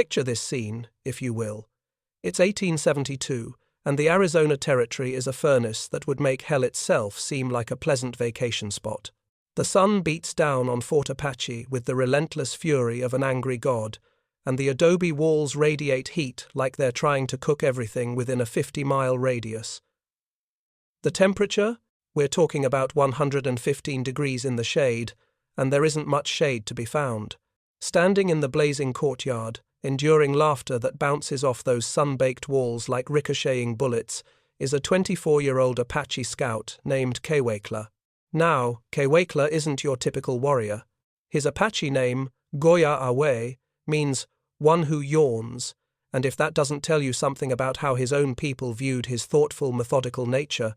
Picture this scene, if you will. It's 1872, and the Arizona Territory is a furnace that would make hell itself seem like a pleasant vacation spot. The sun beats down on Fort Apache with the relentless fury of an angry god, and the adobe walls radiate heat like they're trying to cook everything within a 50-mile radius. The temperature? We're talking about 115 degrees in the shade, and there isn't much shade to be found. Standing in the blazing courtyard, enduring laughter that bounces off those sun-baked walls like ricocheting bullets, is a 24-year-old Apache scout named Kewekla. Now, Kewekla isn't your typical warrior. His Apache name, Goya Awe, means one who yawns, and if that doesn't tell you something about how his own people viewed his thoughtful, methodical nature,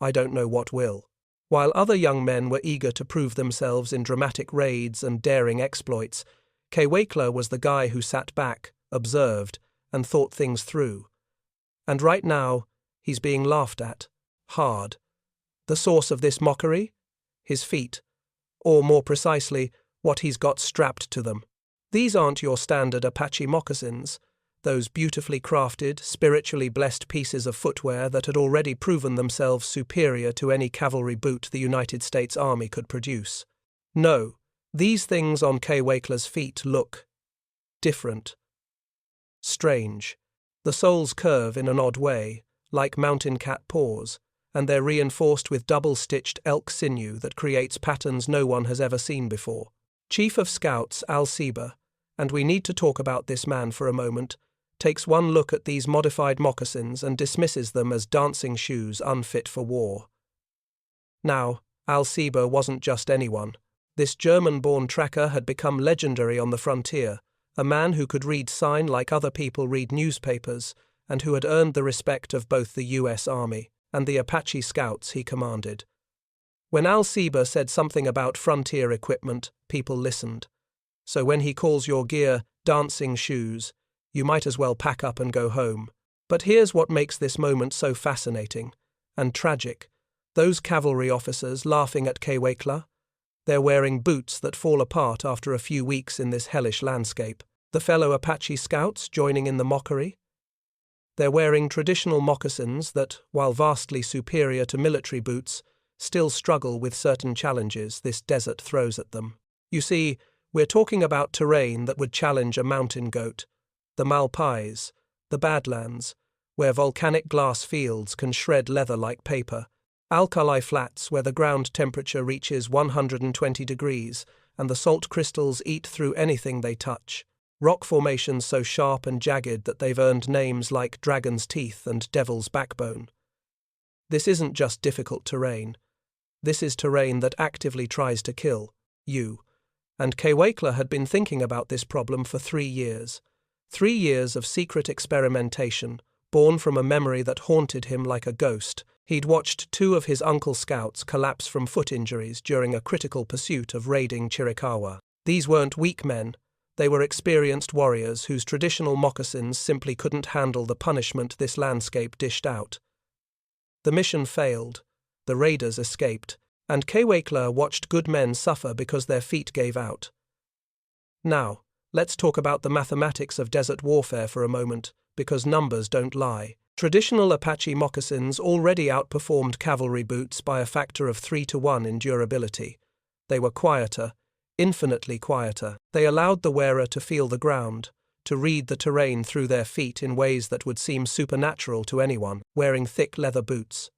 I don't know what will. While other young men were eager to prove themselves in dramatic raids and daring exploits, Kewekla was the guy who sat back, observed, and thought things through. And right now, he's being laughed at. Hard. The source of this mockery? His feet. Or more precisely, what he's got strapped to them. These aren't your standard Apache moccasins, those beautifully crafted, spiritually blessed pieces of footwear that had already proven themselves superior to any cavalry boot the United States Army could produce. No, these things on Kewekla's feet look different. Strange. The soles curve in an odd way, like mountain cat paws, and they're reinforced with double-stitched elk sinew that creates patterns no one has ever seen before. Chief of Scouts Al Seba, and we need to talk about this man for a moment, takes one look at these modified moccasins and dismisses them as dancing shoes unfit for war. Now, Al Seba wasn't just anyone. This German-born tracker had become legendary on the frontier, a man who could read sign like other people read newspapers, and who had earned the respect of both the U.S. Army and the Apache Scouts he commanded. When Al Seba said something about frontier equipment, people listened. So when he calls your gear dancing shoes, you might as well pack up and go home. But here's what makes this moment so fascinating and tragic. Those cavalry officers laughing at Kewekla, they're wearing boots that fall apart after a few weeks in this hellish landscape. The fellow Apache scouts joining in the mockery? They're wearing traditional moccasins that, while vastly superior to military boots, still struggle with certain challenges this desert throws at them. You see, we're talking about terrain that would challenge a mountain goat, the Malpais, the Badlands, where volcanic glass fields can shred leather like paper, alkali flats where the ground temperature reaches 120 degrees and the salt crystals eat through anything they touch, rock formations so sharp and jagged that they've earned names like Dragon's Teeth and Devil's Backbone. This isn't just difficult terrain. This is terrain that actively tries to kill you. And Kewekla had been thinking about this problem for 3 years. 3 years of secret experimentation, born from a memory that haunted him like a ghost. He'd watched 2 of his uncle scouts collapse from foot injuries during a critical pursuit of raiding Chiricahua. These weren't weak men. They were experienced warriors whose traditional moccasins simply couldn't handle the punishment this landscape dished out. The mission failed. The raiders escaped, and Kewekla watched good men suffer because their feet gave out. Now, let's talk about the mathematics of desert warfare for a moment, because numbers don't lie. Traditional Apache moccasins already outperformed cavalry boots by a factor of 3 to 1 in durability. They were quieter, infinitely quieter. They allowed the wearer to feel the ground, to read the terrain through their feet in ways that would seem supernatural to anyone wearing thick leather boots.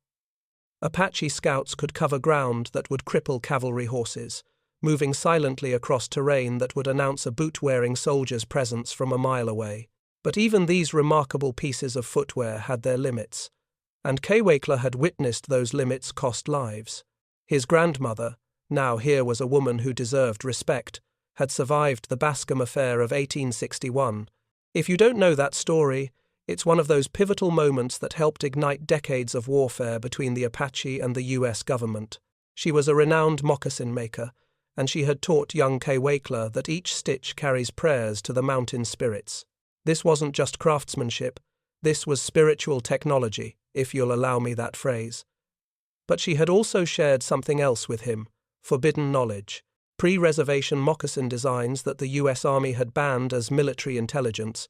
Apache scouts could cover ground that would cripple cavalry horses, moving silently across terrain that would announce a boot-wearing soldier's presence from a mile away. But even these remarkable pieces of footwear had their limits, and Kewekla had witnessed those limits cost lives. His grandmother, now here was a woman who deserved respect, had survived the Bascom Affair of 1861. If you don't know that story, it's one of those pivotal moments that helped ignite decades of warfare between the Apache and the U.S. government. She was a renowned moccasin maker, and she had taught young Kewekla that each stitch carries prayers to the mountain spirits. This wasn't just craftsmanship, this was spiritual technology, if you'll allow me that phrase. But she had also shared something else with him, forbidden knowledge. pre-reservation moccasin designs that the US Army had banned as military intelligence,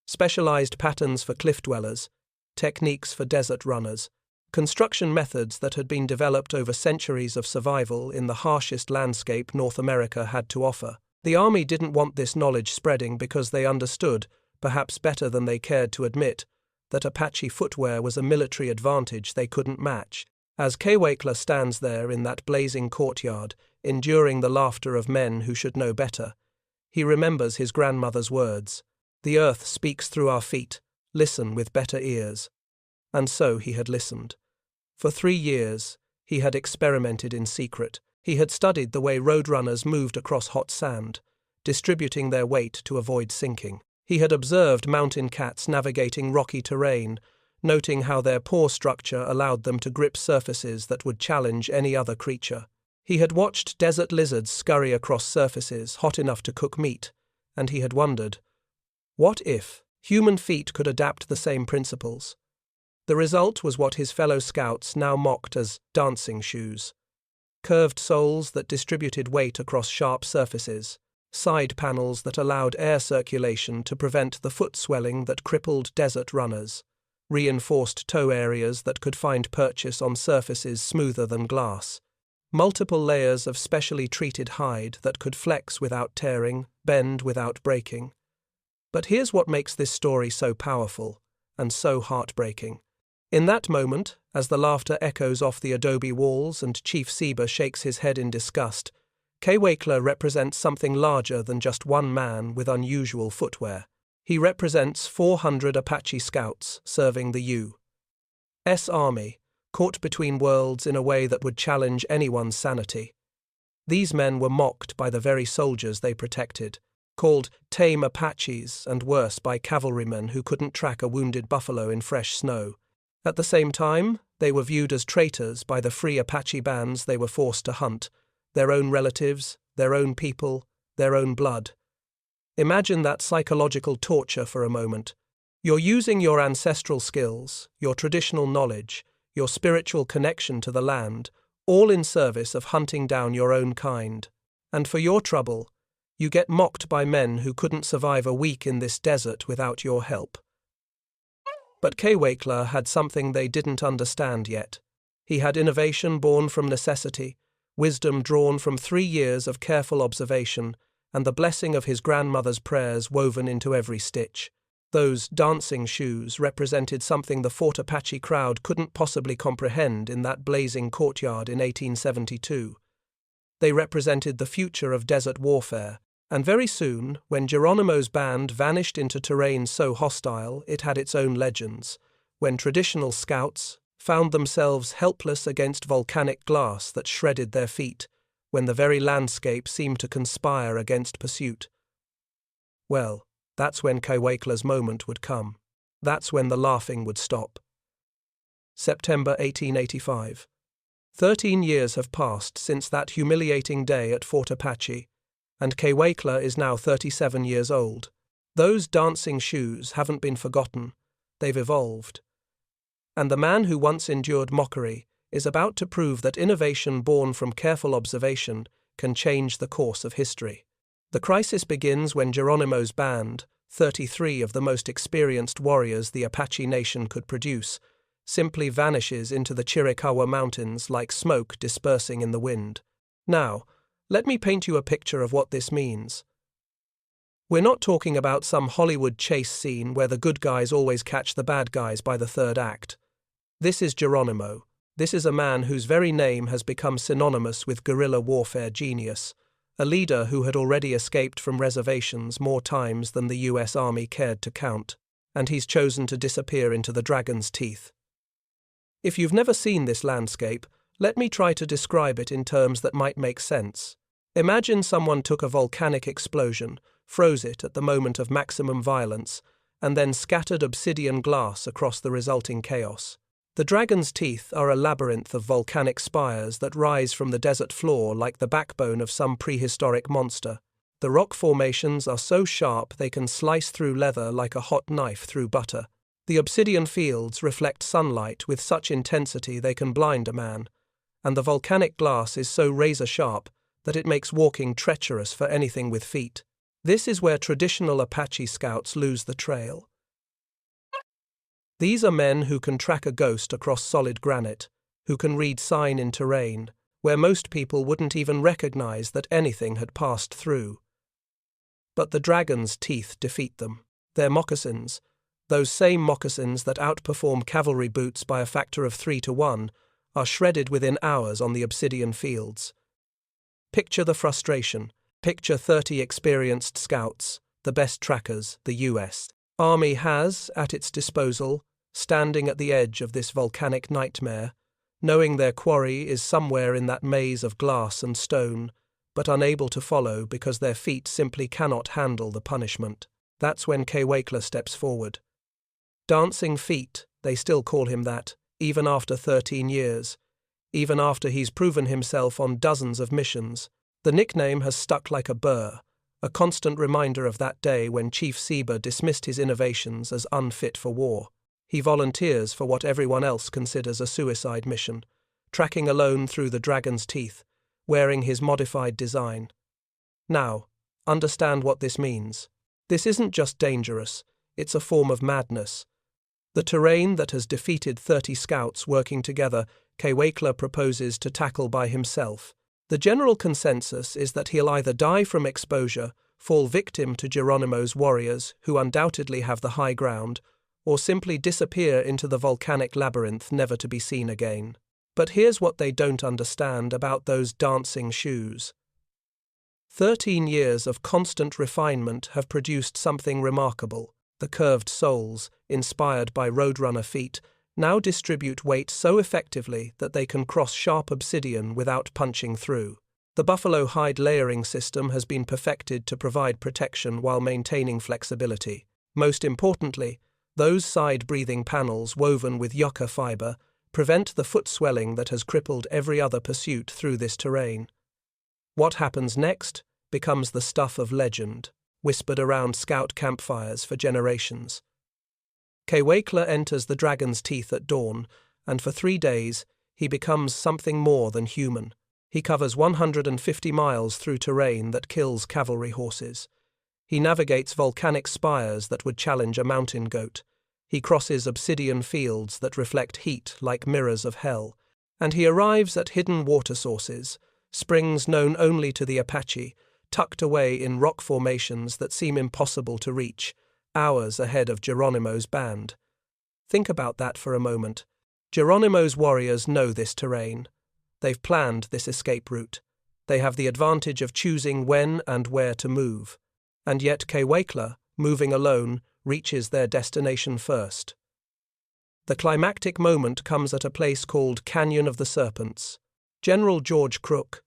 specialized patterns for cliff dwellers, techniques for desert runners, construction methods that had been developed over centuries of survival in the harshest landscape North America had to offer. The Army didn't want this knowledge spreading because they understood, perhaps better than they cared to admit, that Apache footwear was a military advantage they couldn't match. As Kewekla stands there in that blazing courtyard, enduring the laughter of men who should know better, he remembers his grandmother's words, "The earth speaks through our feet, listen with better ears." And so he had listened. For 3 years, he had experimented in secret. He had studied the way roadrunners moved across hot sand, distributing their weight to avoid sinking. He had observed mountain cats navigating rocky terrain, noting how their paw structure allowed them to grip surfaces that would challenge any other creature. He had watched desert lizards scurry across surfaces hot enough to cook meat, and he had wondered, what if human feet could adapt the same principles? The result was what his fellow scouts now mocked as dancing shoes. Curved soles that distributed weight across sharp surfaces, side panels that allowed air circulation to prevent the foot swelling that crippled desert runners, reinforced toe areas that could find purchase on surfaces smoother than glass, multiple layers of specially treated hide that could flex without tearing, bend without breaking. But here's what makes this story so powerful and so heartbreaking. In that moment, as the laughter echoes off the adobe walls and Chief Seba shakes his head in disgust, Kewekla represents something larger than just one man with unusual footwear. He represents 400 Apache scouts serving the U.S. Army, caught between worlds in a way that would challenge anyone's sanity. These men were mocked by the very soldiers they protected, called tame Apaches and worse by cavalrymen who couldn't track a wounded buffalo in fresh snow. At the same time, they were viewed as traitors by the free Apache bands they were forced to hunt, their own relatives, their own people, their own blood. Imagine that psychological torture for a moment. You're using your ancestral skills, your traditional knowledge, your spiritual connection to the land, all in service of hunting down your own kind. And for your trouble, you get mocked by men who couldn't survive a week in this desert without your help. But Kewekla had something they didn't understand yet. He had innovation born from necessity, wisdom drawn from 3 years of careful observation, and the blessing of his grandmother's prayers woven into every stitch. Those dancing shoes represented something the Fort Apache crowd couldn't possibly comprehend in that blazing courtyard in 1872. They represented the future of desert warfare, and very soon, when Geronimo's band vanished into terrain so hostile it had its own legends, when traditional scouts found themselves helpless against volcanic glass that shredded their feet, when the very landscape seemed to conspire against pursuit. Well, that's when Kewekla's moment would come. That's when the laughing would stop. September 1885. 13 years have passed since that humiliating day at Fort Apache, and Kewekla is now 37 years old. Those dancing shoes haven't been forgotten, they've evolved. And the man who once endured mockery is about to prove that innovation born from careful observation can change the course of history. The crisis begins when Geronimo's band, 33 of the most experienced warriors the Apache nation could produce, simply vanishes into the Chiricahua Mountains like smoke dispersing in the wind. Now, let me paint you a picture of what this means. We're not talking about some Hollywood chase scene where the good guys always catch the bad guys by the third act. This is Geronimo. This is a man whose very name has become synonymous with guerrilla warfare genius, a leader who had already escaped from reservations more times than the US Army cared to count, and he's chosen to disappear into the dragon's teeth. If you've never seen this landscape, let me try to describe it in terms that might make sense. Imagine someone took a volcanic explosion, froze it at the moment of maximum violence, and then scattered obsidian glass across the resulting chaos. The dragon's teeth are a labyrinth of volcanic spires that rise from the desert floor like the backbone of some prehistoric monster. The rock formations are so sharp they can slice through leather like a hot knife through butter. The obsidian fields reflect sunlight with such intensity they can blind a man, and the volcanic glass is so razor-sharp that it makes walking treacherous for anything with feet. This is where traditional Apache scouts lose the trail. These are men who can track a ghost across solid granite, who can read sign in terrain, where most people wouldn't even recognize that anything had passed through. But the dragon's teeth defeat them. Their moccasins, those same moccasins that outperform cavalry boots by a factor of 3 to 1, are shredded within hours on the obsidian fields. Picture the frustration. Picture 30 experienced scouts, the best trackers the U.S. Army has at its disposal, standing at the edge of this volcanic nightmare, knowing their quarry is somewhere in that maze of glass and stone, but unable to follow because their feet simply cannot handle the punishment. That's when Kewekla steps forward. Dancing feet, they still call him that, even after 13 years, even after he's proven himself on dozens of missions. The nickname has stuck like a burr, a constant reminder of that day when Chief Seba dismissed his innovations as unfit for war. He volunteers for what everyone else considers a suicide mission, tracking alone through the dragon's teeth, wearing his modified design. Now, understand what this means. This isn't just dangerous, it's a form of madness. The terrain that has defeated 30 scouts working together, Kewekla proposes to tackle by himself. The general consensus is that he'll either die from exposure, fall victim to Geronimo's warriors, who undoubtedly have the high ground, or simply disappear into the volcanic labyrinth never to be seen again. But here's what they don't understand about those dancing shoes. 13 years of constant refinement have produced something remarkable. The curved soles, inspired by roadrunner feet, now distribute weight so effectively that they can cross sharp obsidian without punching through. The buffalo hide layering system has been perfected to provide protection while maintaining flexibility. Most importantly, those side-breathing panels woven with yucca fiber prevent the foot swelling that has crippled every other pursuit through this terrain. What happens next becomes the stuff of legend, whispered around scout campfires for generations. Kewekla enters the dragon's teeth at dawn, and for 3 days he becomes something more than human. He covers 150 miles through terrain that kills cavalry horses. He navigates volcanic spires that would challenge a mountain goat. He crosses obsidian fields that reflect heat like mirrors of hell. And he arrives at hidden water sources, springs known only to the Apache, tucked away in rock formations that seem impossible to reach, hours ahead of Geronimo's band. Think about that for a moment. Geronimo's warriors know this terrain. They've planned this escape route. They have the advantage of choosing when and where to move. And yet Kewekla, moving alone, reaches their destination first. The climactic moment comes at a place called Canyon of the Serpents. General George Crook.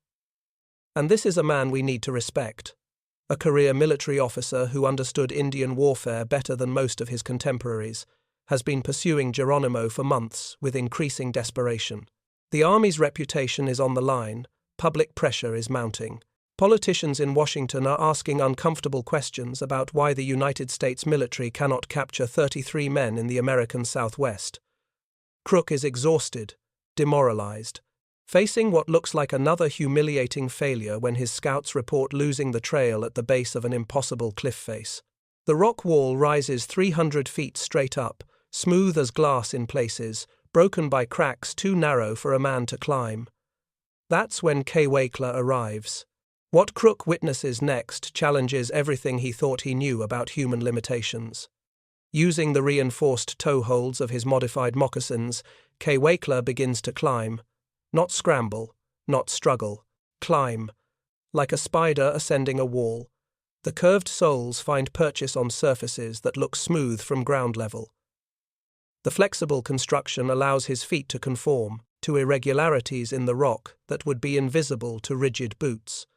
And this is a man we need to respect. A career military officer who understood Indian warfare better than most of his contemporaries, has been pursuing Geronimo for months with increasing desperation. The Army's reputation is on the line, public pressure is mounting. Politicians in Washington are asking uncomfortable questions about why the United States military cannot capture 33 men in the American Southwest. Crook is exhausted, demoralized, facing what looks like another humiliating failure when his scouts report losing the trail at the base of an impossible cliff face. The rock wall rises 300 feet straight up, smooth as glass in places, broken by cracks too narrow for a man to climb. That's when Kewekla arrives. What Crook witnesses next challenges everything he thought he knew about human limitations. Using the reinforced toe holds of his modified moccasins, Kewekla begins to climb. Not scramble, not struggle. Climb. Like a spider ascending a wall. The curved soles find purchase on surfaces that look smooth from ground level. The flexible construction allows his feet to conform to irregularities in the rock that would be invisible to rigid boots.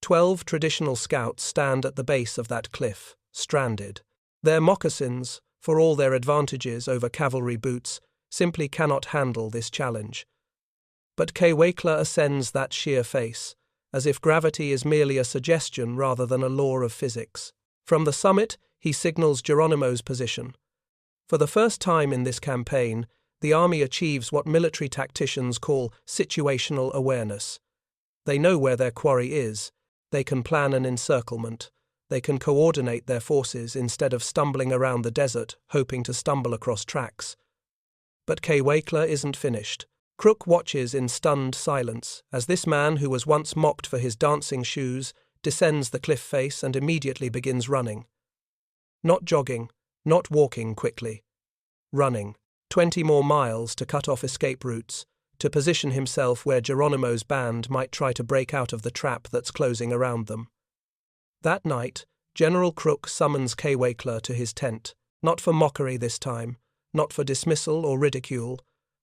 12 traditional scouts stand at the base of that cliff, stranded. Their moccasins, for all their advantages over cavalry boots, simply cannot handle this challenge. But Kewekla ascends that sheer face, as if gravity is merely a suggestion rather than a law of physics. From the summit, he signals Geronimo's position. For the first time in this campaign, the Army achieves what military tacticians call situational awareness. They know where their quarry is. They can plan an encirclement. They can coordinate their forces instead of stumbling around the desert, hoping to stumble across tracks. But Kewekla isn't finished. Crook watches in stunned silence as this man who was once mocked for his dancing shoes descends the cliff face and immediately begins running. Not jogging, not walking quickly. Running. 20 more miles to cut off escape routes, to position himself where Geronimo's band might try to break out of the trap that's closing around them. That night, General Crook summons Kewekla to his tent, not for mockery this time, not for dismissal or ridicule,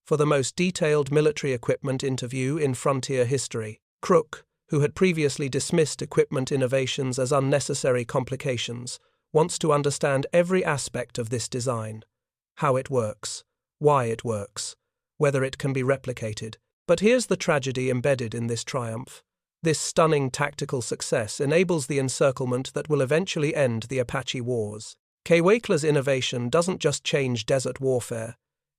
for the most detailed military equipment interview in frontier history. Crook, who had previously dismissed equipment innovations as unnecessary complications, wants to understand every aspect of this design, how it works, why it works, whether it can be replicated. But here's the tragedy embedded in this triumph. This stunning tactical success enables the encirclement that will eventually end the Apache Wars. Kewekla's innovation doesn't just change desert warfare,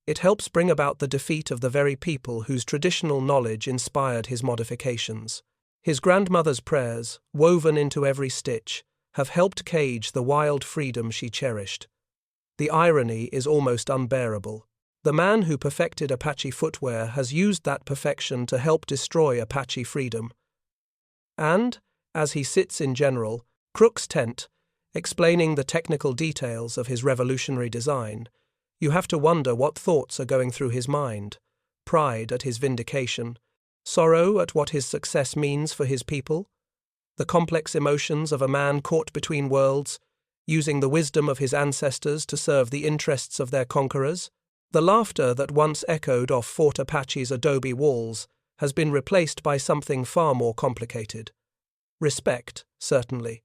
it helps bring about the defeat of the very people whose traditional knowledge inspired his modifications. His grandmother's prayers, woven into every stitch, have helped cage the wild freedom she cherished. The irony is almost unbearable. The man who perfected Apache footwear has used that perfection to help destroy Apache freedom. And, as he sits in General Crook's tent, explaining the technical details of his revolutionary design, you have to wonder what thoughts are going through his mind. Pride at his vindication, sorrow at what his success means for his people, the complex emotions of a man caught between worlds, using the wisdom of his ancestors to serve the interests of their conquerors. The laughter that once echoed off Fort Apache's adobe walls has been replaced by something far more complicated. Respect, certainly.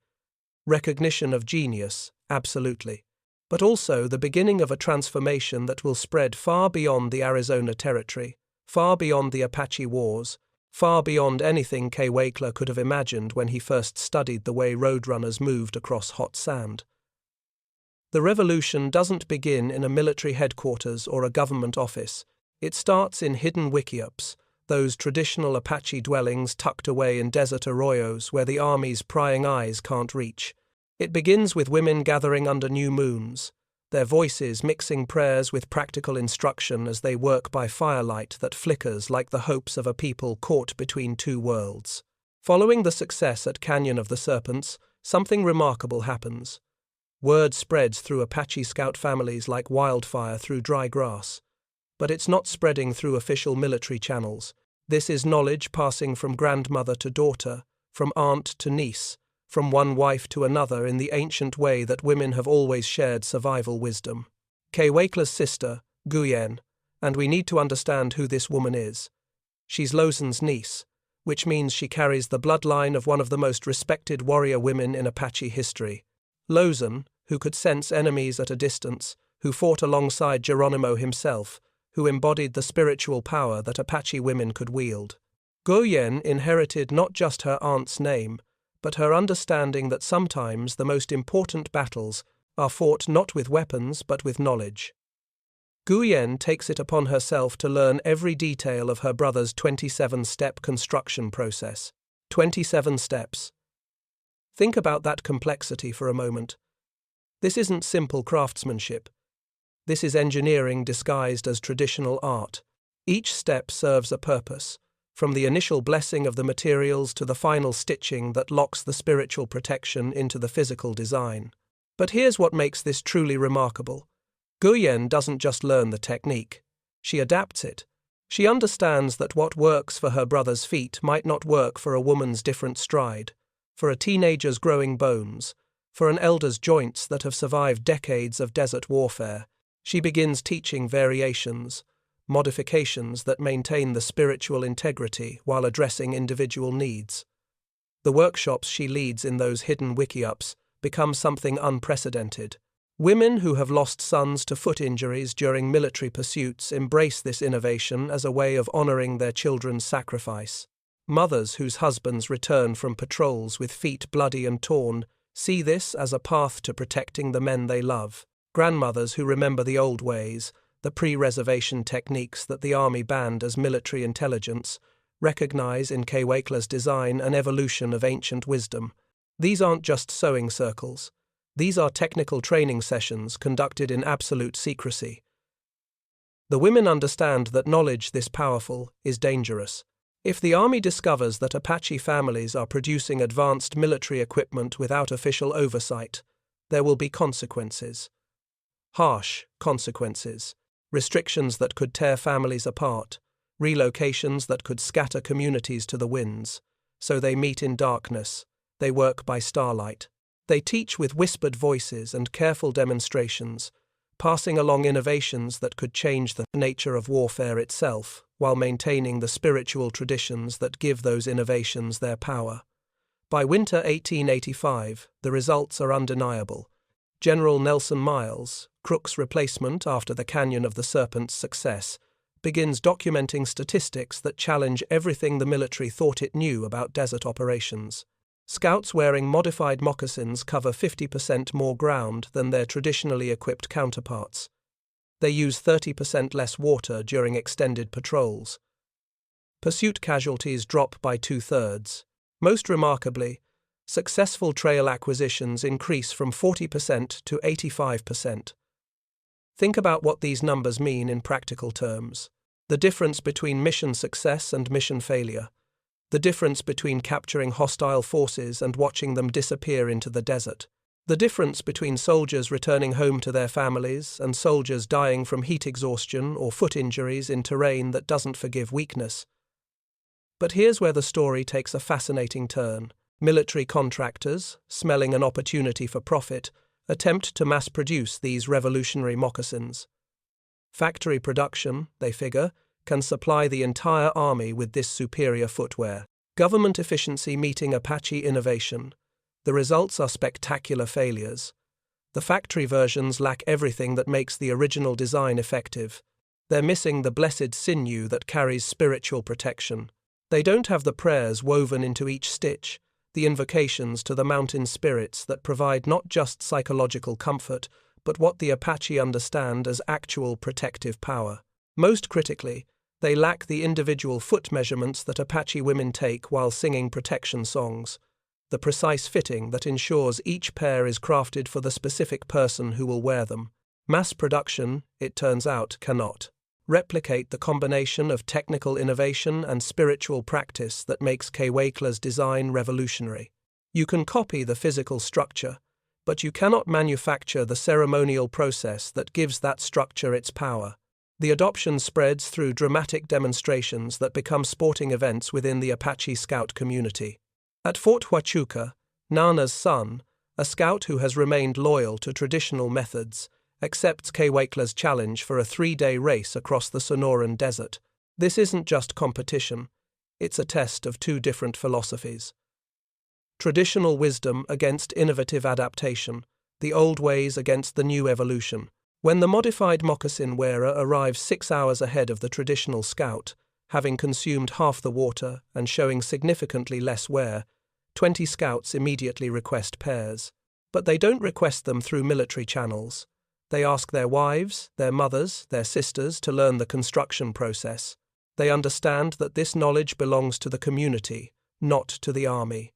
Recognition of genius, absolutely. But also the beginning of a transformation that will spread far beyond the Arizona Territory, far beyond the Apache Wars, far beyond anything Kewekla could have imagined when he first studied the way roadrunners moved across hot sand. The revolution doesn't begin in a military headquarters or a government office. It starts in hidden wickiups, those traditional Apache dwellings tucked away in desert arroyos where the army's prying eyes can't reach. It begins with women gathering under new moons, their voices mixing prayers with practical instruction as they work by firelight that flickers like the hopes of a people caught between two worlds. Following the success at Canyon of the Serpents, something remarkable happens. Word spreads through Apache scout families like wildfire through dry grass. But it's not spreading through official military channels. This is knowledge passing from grandmother to daughter, from aunt to niece, from one wife to another in the ancient way that women have always shared survival wisdom. Kewekla's sister, Guyen, and we need to understand who this woman is. She's Lozen's niece, which means she carries the bloodline of one of the most respected warrior women in Apache history. Lozen, who could sense enemies at a distance, who fought alongside Geronimo himself, who embodied the spiritual power that Apache women could wield. Guyen inherited not just her aunt's name, but her understanding that sometimes the most important battles are fought not with weapons but with knowledge. Guyen takes it upon herself to learn every detail of her brother's 27-step construction process. 27 steps. Think about that complexity for a moment. This isn't simple craftsmanship. This is engineering disguised as traditional art. Each step serves a purpose, from the initial blessing of the materials to the final stitching that locks the spiritual protection into the physical design. But here's what makes this truly remarkable. Guyen doesn't just learn the technique. She adapts it. She understands that what works for her brother's feet might not work for a woman's different stride, for a teenager's growing bones, for an elder's joints that have survived decades of desert warfare. She begins teaching variations, modifications that maintain the spiritual integrity while addressing individual needs. The workshops she leads in those hidden wickiups become something unprecedented. Women who have lost sons to foot injuries during military pursuits embrace this innovation as a way of honoring their children's sacrifice. Mothers whose husbands return from patrols with feet bloody and torn see this as a path to protecting the men they love. Grandmothers who remember the old ways, the pre-reservation techniques that the army banned as military intelligence, recognize in Kewaikla's design an evolution of ancient wisdom. These aren't just sewing circles. These are technical training sessions conducted in absolute secrecy. The women understand that knowledge this powerful is dangerous. If the army discovers that Apache families are producing advanced military equipment without official oversight, there will be consequences. Harsh consequences. Restrictions that could tear families apart. Relocations that could scatter communities to the winds. So they meet in darkness. They work by starlight. They teach with whispered voices and careful demonstrations, passing along innovations that could change the nature of warfare itself, while maintaining the spiritual traditions that give those innovations their power. By winter 1885, the results are undeniable. General Nelson Miles, Crook's replacement after the Canyon of the Serpent's success, begins documenting statistics that challenge everything the military thought it knew about desert operations. Scouts wearing modified moccasins cover 50% more ground than their traditionally equipped counterparts. They use 30% less water during extended patrols. Pursuit casualties drop by 2/3. Most remarkably, successful trail acquisitions increase from 40% to 85%. Think about what these numbers mean in practical terms. The difference between mission success and mission failure. The difference between capturing hostile forces and watching them disappear into the desert. The difference between soldiers returning home to their families and soldiers dying from heat exhaustion or foot injuries in terrain that doesn't forgive weakness. But here's where the story takes a fascinating turn. Military contractors, smelling an opportunity for profit, attempt to mass-produce these revolutionary moccasins. Factory production, they figure, can supply the entire army with this superior footwear. Government efficiency meeting Apache innovation. The results are spectacular failures. The factory versions lack everything that makes the original design effective. They're missing the blessed sinew that carries spiritual protection. They don't have the prayers woven into each stitch, the invocations to the mountain spirits that provide not just psychological comfort, but what the Apache understand as actual protective power. Most critically, they lack the individual foot measurements that Apache women take while singing protection songs, the precise fitting that ensures each pair is crafted for the specific person who will wear them. Mass production, it turns out, cannot replicate the combination of technical innovation and spiritual practice that makes Kewaikla's design revolutionary. You can copy the physical structure, but you cannot manufacture the ceremonial process that gives that structure its power. The adoption spreads through dramatic demonstrations that become sporting events within the Apache Scout community. At Fort Huachuca, Nana's son, a scout who has remained loyal to traditional methods, accepts Kewaikla's challenge for a 3-day race across the Sonoran Desert. This isn't just competition, it's a test of two different philosophies. Traditional wisdom against innovative adaptation, the old ways against the new evolution. When the modified moccasin wearer arrives 6 hours ahead of the traditional scout, having consumed half the water and showing significantly less wear, 20 scouts immediately request pairs. But they don't request them through military channels. They ask their wives, their mothers, their sisters to learn the construction process. They understand that this knowledge belongs to the community, not to the army.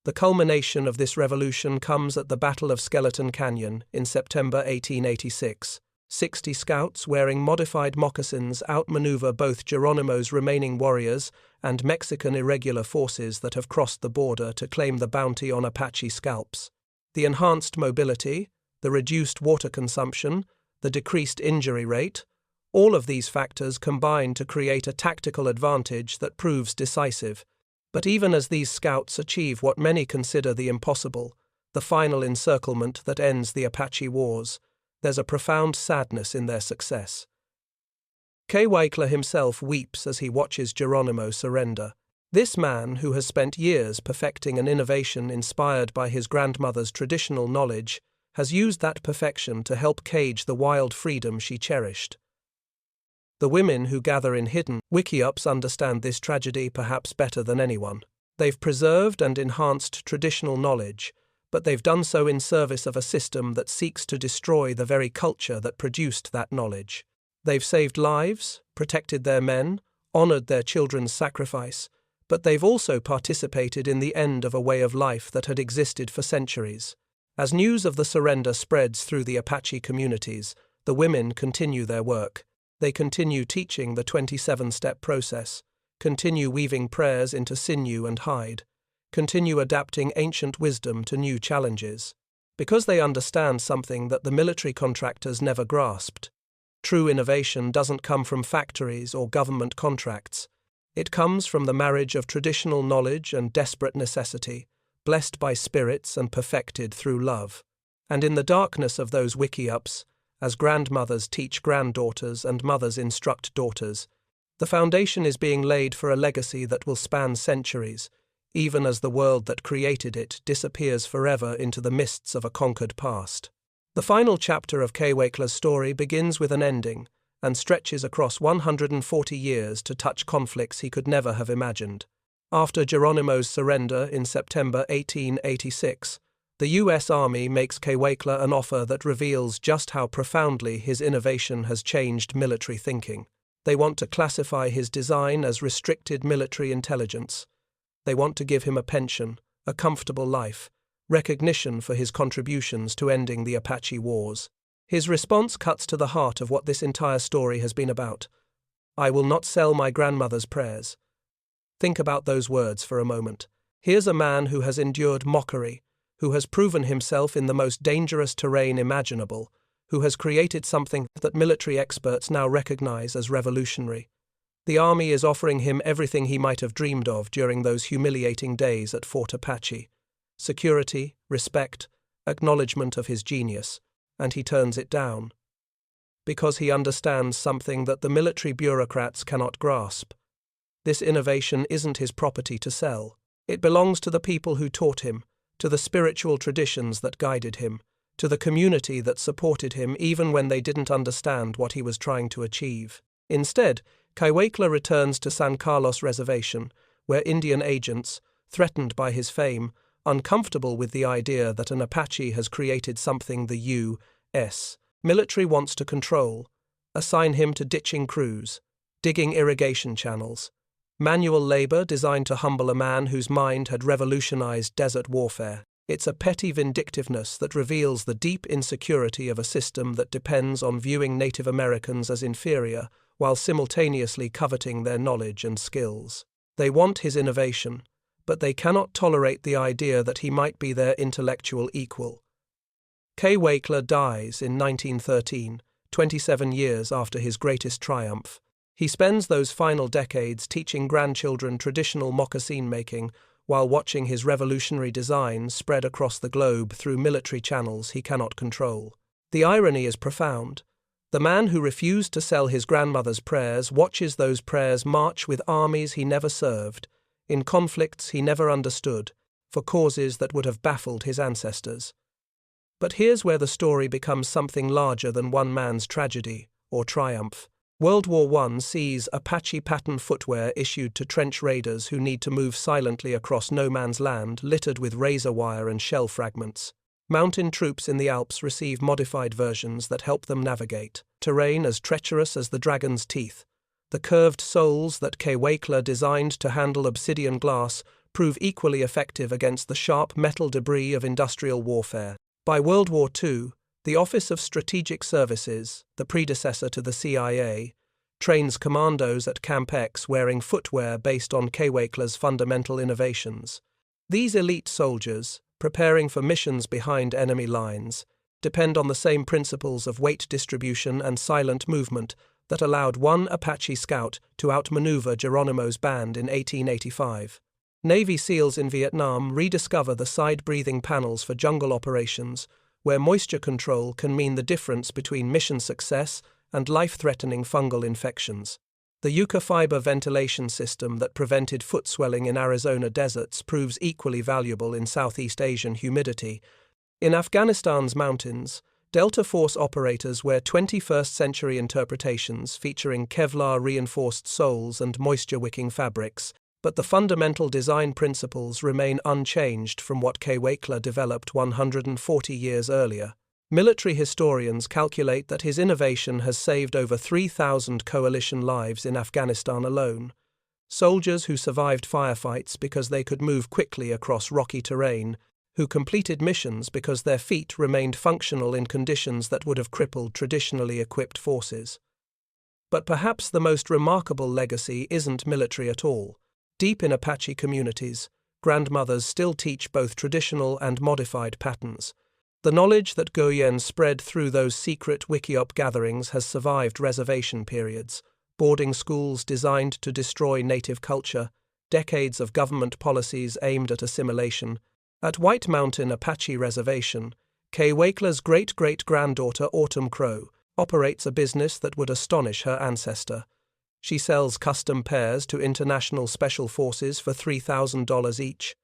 The culmination of this revolution comes at the Battle of Skeleton Canyon in September 1886. 60 scouts wearing modified moccasins outmaneuver both Geronimo's remaining warriors and Mexican irregular forces that have crossed the border to claim the bounty on Apache scalps. The enhanced mobility, the reduced water consumption, the decreased injury rate, all of these factors combine to create a tactical advantage that proves decisive. But even as these scouts achieve what many consider the impossible, the final encirclement that ends the Apache Wars, there's a profound sadness in their success. Kewaikla himself weeps as he watches Geronimo surrender. This man, who has spent years perfecting an innovation inspired by his grandmother's traditional knowledge, has used that perfection to help cage the wild freedom she cherished. The women who gather in hidden wiki-ups understand this tragedy perhaps better than anyone. They've preserved and enhanced traditional knowledge, but they've done so in service of a system that seeks to destroy the very culture that produced that knowledge. They've saved lives, protected their men, honored their children's sacrifice, but they've also participated in the end of a way of life that had existed for centuries. As news of the surrender spreads through the Apache communities, the women continue their work. They continue teaching the 27-step process, continue weaving prayers into sinew and hide, continue adapting ancient wisdom to new challenges. Because they understand something that the military contractors never grasped. True innovation doesn't come from factories or government contracts. It comes from the marriage of traditional knowledge and desperate necessity, blessed by spirits and perfected through love. And in the darkness of those wiki-ups, as grandmothers teach granddaughters and mothers instruct daughters, the foundation is being laid for a legacy that will span centuries, even as the world that created it disappears forever into the mists of a conquered past. The final chapter of Kewekle's story begins with an ending, and stretches across 140 years to touch conflicts he could never have imagined. After Geronimo's surrender in September 1886, the U.S. Army makes Kewekle an offer that reveals just how profoundly his innovation has changed military thinking. They want to classify his design as restricted military intelligence. They want to give him a pension, a comfortable life, recognition for his contributions to ending the Apache Wars. His response cuts to the heart of what this entire story has been about. I will not sell my grandmother's prayers. Think about those words for a moment. Here's a man who has endured mockery, who has proven himself in the most dangerous terrain imaginable, who has created something that military experts now recognize as revolutionary. The army is offering him everything he might have dreamed of during those humiliating days at Fort Apache. Security, respect, acknowledgement of his genius, and he turns it down. Because he understands something that the military bureaucrats cannot grasp. This innovation isn't his property to sell. It belongs to the people who taught him, to the spiritual traditions that guided him, to the community that supported him even when they didn't understand what he was trying to achieve. Instead, Kewekle returns to San Carlos Reservation, where Indian agents, threatened by his fame, uncomfortable with the idea that an Apache has created something the U.S. military wants to control, assign him to ditching crews, digging irrigation channels, manual labor designed to humble a man whose mind had revolutionized desert warfare. It's a petty vindictiveness that reveals the deep insecurity of a system that depends on viewing Native Americans as inferior, while simultaneously coveting their knowledge and skills. They want his innovation, but they cannot tolerate the idea that he might be their intellectual equal. Kewekle dies in 1913, 27 years after his greatest triumph. He spends those final decades teaching grandchildren traditional moccasin making while watching his revolutionary design spread across the globe through military channels he cannot control. The irony is profound. The man who refused to sell his grandmother's prayers watches those prayers march with armies he never served, in conflicts he never understood, for causes that would have baffled his ancestors. But here's where the story becomes something larger than one man's tragedy or triumph. World War I sees Apache pattern footwear issued to trench raiders who need to move silently across no man's land littered with razor wire and shell fragments. Mountain troops in the Alps receive modified versions that help them navigate terrain as treacherous as the dragon's teeth. The curved soles that Kewekle designed to handle obsidian glass prove equally effective against the sharp metal debris of industrial warfare. By World War II, the Office of Strategic Services, the predecessor to the CIA, trains commandos at Camp X wearing footwear based on Kewekle's fundamental innovations. These elite soldiers, preparing for missions behind enemy lines, depend on the same principles of weight distribution and silent movement that allowed one Apache scout to outmaneuver Geronimo's band in 1885. Navy SEALs in Vietnam rediscover the side-breathing panels for jungle operations, where moisture control can mean the difference between mission success and life-threatening fungal infections. The yucca fiber ventilation system that prevented foot swelling in Arizona deserts proves equally valuable in Southeast Asian humidity. In Afghanistan's mountains, Delta Force operators wear 21st-century interpretations featuring Kevlar-reinforced soles and moisture-wicking fabrics, but the fundamental design principles remain unchanged from what Kewekle developed 140 years earlier. Military historians calculate that his innovation has saved over 3,000 coalition lives in Afghanistan alone. Soldiers who survived firefights because they could move quickly across rocky terrain, who completed missions because their feet remained functional in conditions that would have crippled traditionally equipped forces. But perhaps the most remarkable legacy isn't military at all. Deep in Apache communities, grandmothers still teach both traditional and modified patterns. The knowledge that Goyen spread through those secret Wikiop gatherings has survived reservation periods, boarding schools designed to destroy native culture, decades of government policies aimed at assimilation. At White Mountain Apache Reservation, Kay Wakeler's great-great-granddaughter Autumn Crow operates a business that would astonish her ancestor. She sells custom pairs to international special forces for $3,000 each.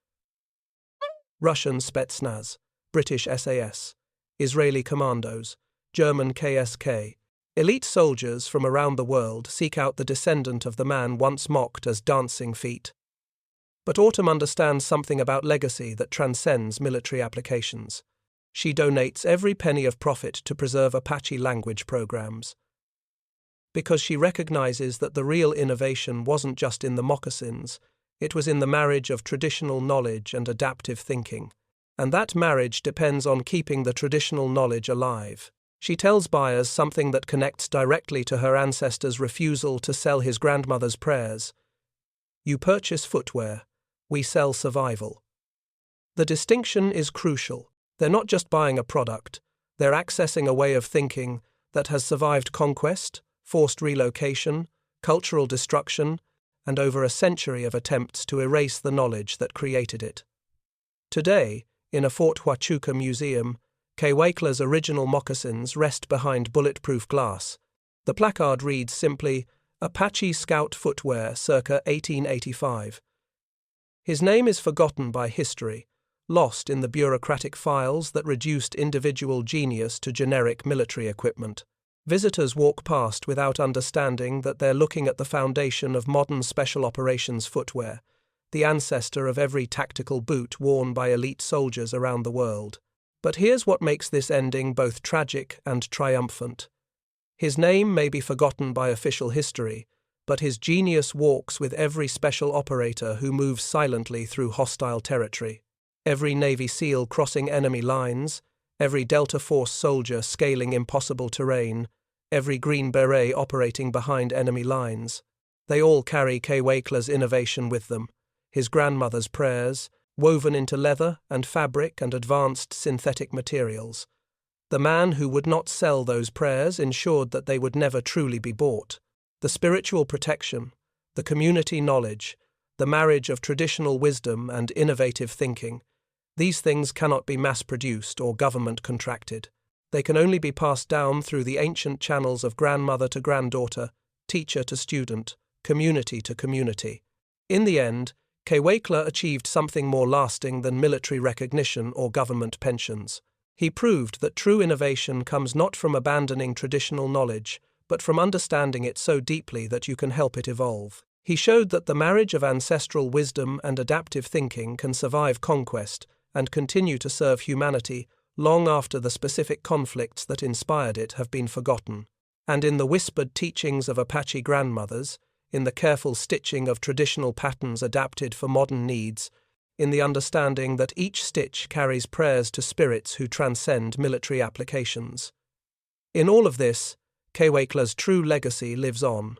Russian Spetsnaz, British SAS, Israeli commandos, German KSK. Elite soldiers from around the world seek out the descendant of the man once mocked as dancing feet. But Autumn understands something about legacy that transcends military applications. She donates every penny of profit to preserve Apache language programs. Because she recognizes that the real innovation wasn't just in the moccasins, it was in the marriage of traditional knowledge and adaptive thinking. And that marriage depends on keeping the traditional knowledge alive. She tells buyers something that connects directly to her ancestor's refusal to sell his grandmother's prayers. You purchase footwear, we sell survival. The distinction is crucial. They're not just buying a product, they're accessing a way of thinking that has survived conquest, forced relocation, cultural destruction, and over a century of attempts to erase the knowledge that created it. Today, in a Fort Huachuca museum, Kay Wakeler's original moccasins rest behind bulletproof glass. The placard reads simply, Apache Scout Footwear circa 1885. His name is forgotten by history, lost in the bureaucratic files that reduced individual genius to generic military equipment. Visitors walk past without understanding that they're looking at the foundation of modern special operations footwear, the ancestor of every tactical boot worn by elite soldiers around the world. But here's what makes this ending both tragic and triumphant. His name may be forgotten by official history, but his genius walks with every special operator who moves silently through hostile territory. Every Navy SEAL crossing enemy lines, every Delta Force soldier scaling impossible terrain, every Green Beret operating behind enemy lines. They all carry Kay Wakeler's innovation with them, his grandmother's prayers, woven into leather and fabric and advanced synthetic materials. The man who would not sell those prayers ensured that they would never truly be bought. The spiritual protection, the community knowledge, the marriage of traditional wisdom and innovative thinking, these things cannot be mass-produced or government-contracted. They can only be passed down through the ancient channels of grandmother to granddaughter, teacher to student, community to community. In the end, Kay Wakeler achieved something more lasting than military recognition or government pensions. He proved that true innovation comes not from abandoning traditional knowledge, but from understanding it so deeply that you can help it evolve. He showed that the marriage of ancestral wisdom and adaptive thinking can survive conquest and continue to serve humanity long after the specific conflicts that inspired it have been forgotten. And in the whispered teachings of Apache grandmothers, in the careful stitching of traditional patterns adapted for modern needs, in the understanding that each stitch carries prayers to spirits who transcend military applications. In all of this, Kay Wakeler's true legacy lives on,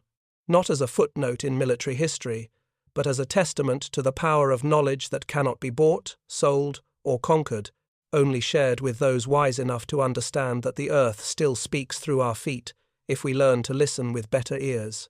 not as a footnote in military history, but as a testament to the power of knowledge that cannot be bought, sold, or conquered, only shared with those wise enough to understand that the earth still speaks through our feet if we learn to listen with better ears.